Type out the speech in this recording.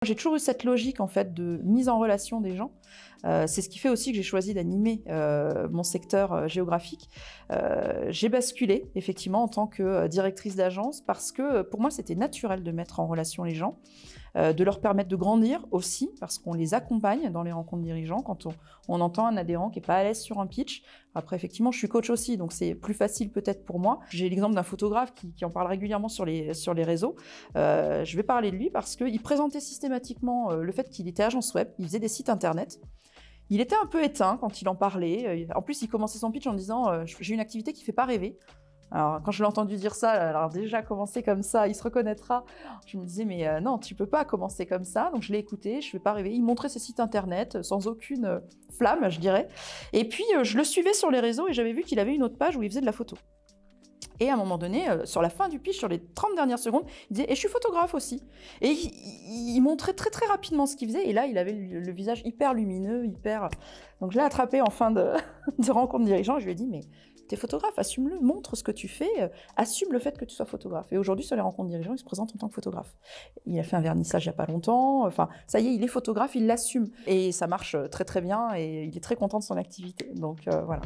J'ai toujours eu cette logique en fait de mise en relation des gens. C'est ce qui fait aussi que j'ai choisi d'animer mon secteur géographique. J'ai basculé effectivement en tant que directrice d'agence parce que pour moi c'était naturel de mettre en relation les gens, de leur permettre de grandir aussi parce qu'on les accompagne dans les rencontres dirigeants quand on entend un adhérent qui n'est pas à l'aise sur un pitch. Après effectivement je suis coach aussi donc c'est plus facile peut-être pour moi. J'ai l'exemple d'un photographe qui en parle régulièrement sur les réseaux. Je vais parler de lui parce qu'il présentait systématiquement le fait qu'il était agence web, il faisait des sites internet. Il était un peu éteint quand il en parlait. En plus, il commençait son pitch en disant j'ai une activité qui ne fait pas rêver. Alors, quand je l'ai entendu dire ça, alors déjà commencer comme ça, il se reconnaîtra. Je me disais mais non, tu peux pas commencer comme ça. Donc je l'ai écouté, je ne vais pas rêver. Il montrait ses sites internet sans aucune flamme, je dirais. Et puis je le suivais sur les réseaux et j'avais vu qu'il avait une autre page où il faisait de la photo. Et à un moment donné, sur la fin du pitch, sur les 30 dernières secondes, il disait « Et je suis photographe aussi ». Et il montrait très très rapidement ce qu'il faisait. Et là, il avait le visage hyper lumineux, hyper... Donc je l'ai attrapé en fin de rencontre dirigeant. Je lui ai dit « Mais t'es photographe, assume-le, montre ce que tu fais, assume le fait que tu sois photographe ». Et aujourd'hui, sur les rencontres dirigeants, il se présente en tant que photographe. Il a fait un vernissage il n'y a pas longtemps. Enfin, ça y est, il est photographe, il l'assume. Et ça marche très très bien et il est très content de son activité. Donc voilà.